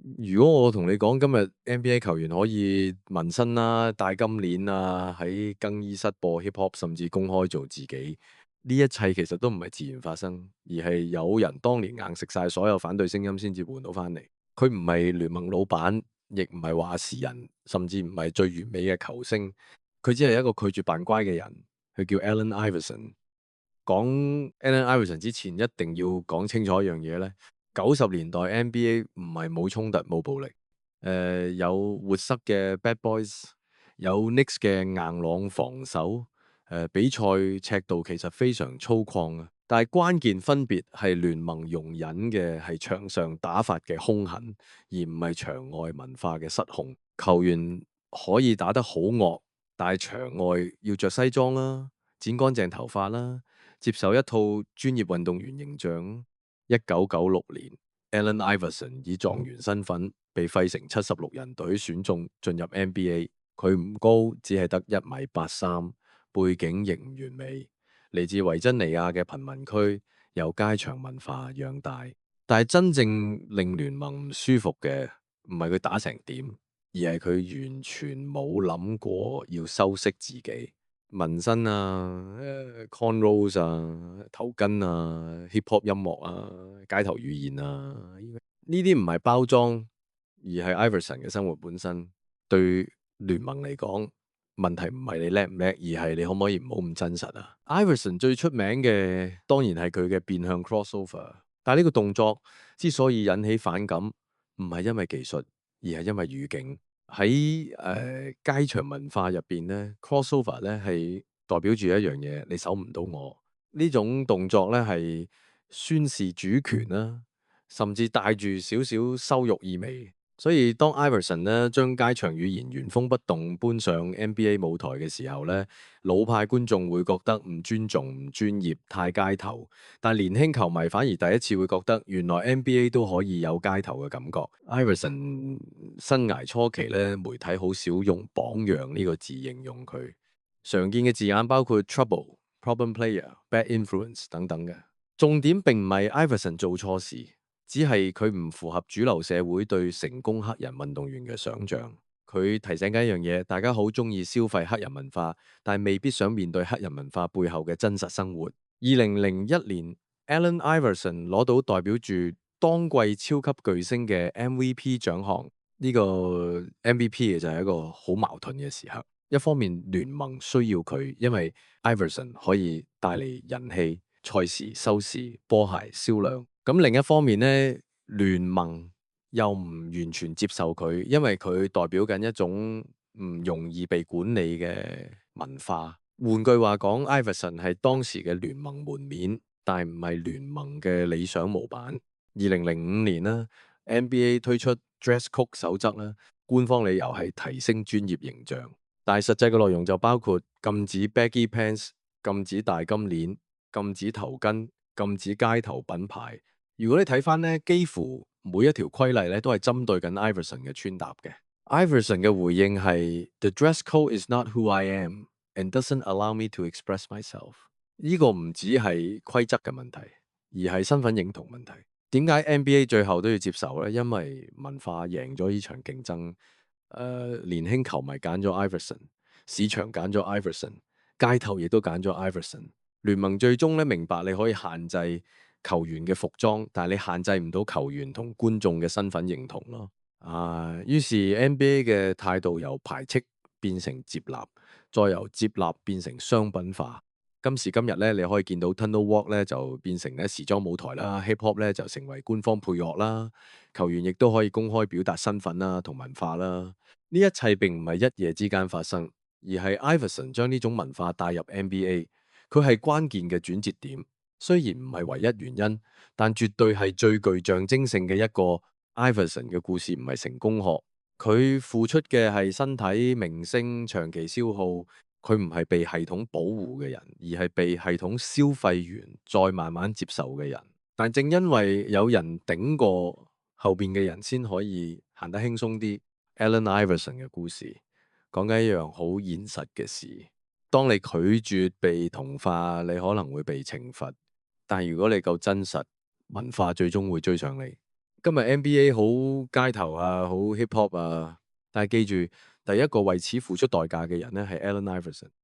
如果我同你講今日 NBA 球員可以紋身啦、戴金鏈啊、喺更衣室播 hip hop，甚至公開做自己，呢一切其實都唔係自然發生，而係有人當年硬食晒所有反對聲音先至換到翻嚟。佢唔係聯盟老闆，亦唔係話事人，甚至唔係最完美嘅球星，佢只係一個拒絕扮乖嘅人。佢叫 Allen Iverson。講 Allen Iverson 之前，一定要講清楚一樣嘢咧。90年代 NBA 唔係冇衝突冇暴力，有活塞嘅 Bad Boys，有 Knicks 嘅硬朗防守，比賽尺度其實非常粗獷啊。但係關鍵分別係聯盟容忍嘅係場上打法嘅兇狠，而唔係場外文化嘅失控。球員可以打得好惡，但係場外要着西裝啦，剪乾淨頭髮啦，接受一套專業運動員形象。1996年，Allen Iverson 以狀元身份被費城76人隊選中進入 NBA。佢唔高，只係得1米83，背景仍唔完美，嚟自維珍尼亞嘅貧民區，由街場文化養大。但係真正令聯盟唔舒服嘅，唔係佢打成點，而係佢完全冇諗過要修飾自己。紋身啊、cornrows 啊、頭巾啊、hip hop 音樂啊、街頭語言啊，呢啲唔係包裝，而係 Iverson 嘅生活本身。對聯盟嚟講，問題唔係你叻唔叻，而係你可唔可以唔好咁真實啊？Iverson 最出名嘅當然係佢嘅變向 crossover，但係呢個動作之所以引起反感，唔係因為技術，而係因為語境。喺街場文化入邊咧，crossover 咧係代表住一樣嘢，你守唔到我。呢種動作咧係宣示主權啦，甚至帶住少少羞辱意味。所以當 Iverson 咧將街場語言原封不動搬上 NBA 舞台嘅時候咧，老派觀眾會覺得唔尊重、唔專業、太街頭，但年輕球迷反而第一次會覺得原來 NBA 都可以有街頭嘅感覺。Iverson 生涯初期咧，媒體好少用榜樣呢個字形容佢，常見嘅字眼包括 trouble、problem player、bad influence 等等嘅。重點並唔係 Iverson 做錯事，只係佢唔符合主流社會對成功黑人運動員嘅想像。佢提醒緊一樣嘢，大家好中意消費黑人文化，但係未必想面對黑人文化背後嘅真實生活。2001年，Allen Iverson 攞到代表住當季超級巨星嘅 MVP 獎項。呢個 MVP 就係一個好矛盾嘅時刻。一方面聯盟需要佢，因為 Iverson 可以帶嚟人氣、賽事收視、波鞋銷量。咁另一方面呢，聯盟又唔完全接受佢，因為佢代表緊一種唔容易被管理嘅文化。換句話講，Iverson 係當時嘅聯盟門面，但係唔係聯盟嘅理想模板。2005年啦，NBA 推出 Dress Code 守則啦，官方理由係提升專業形象，但係實際嘅內容就包括禁止 baggy pants、禁止大金鏈、禁止頭巾、禁止街頭品牌。如果你睇翻呢，幾乎每一條規例咧都係針對緊 Iverson 嘅穿搭嘅。Iverson 嘅回應係：The dress code is not who I am and doesn't allow me to express myself。呢個唔只係規則嘅問題，而係身份認同問題。點解 NBA 最後都要接受呢？因為文化贏咗呢場競爭。年輕球迷揀咗 Iverson，市場揀咗 Iverson，街頭亦都揀咗 Iverson。聯盟最終咧明白你可以限制球員嘅服裝，但係你限制唔到球員同觀眾嘅身份認同咯。於是 NBA 嘅態度由排斥變成接納，再由接納變成商品化。今時今日咧，你可以見到 Tunnel Walk 咧就變成咧時裝舞台啦，Hip Hop 咧就成為官方配樂啦，球員亦都可以公開表達身份啦同文化啦。呢一切並唔係一夜之間發生，而係 Iverson 將呢種文化帶入 NBA，佢係關鍵嘅轉折點。雖然唔係唯一原因，但絕對係最具象徵性嘅一個。Iverson 嘅故事唔係成功學，佢付出嘅係身體、名聲、長期消耗。佢唔係被系統保護嘅人，而係被系統消費完再慢慢接受嘅人。但正因為有人頂過後邊嘅人，先可以行得輕鬆啲。Allen Iverson 嘅故事講緊一樣好現實嘅事：當你拒絕被同化，你可能會被懲罰；但如果你夠真實，文化最終會追上你。今日 NBA 好街頭啊，好 hip hop 啊，但係記住，第一個為此付出代價嘅人咧係 Allen Iverson。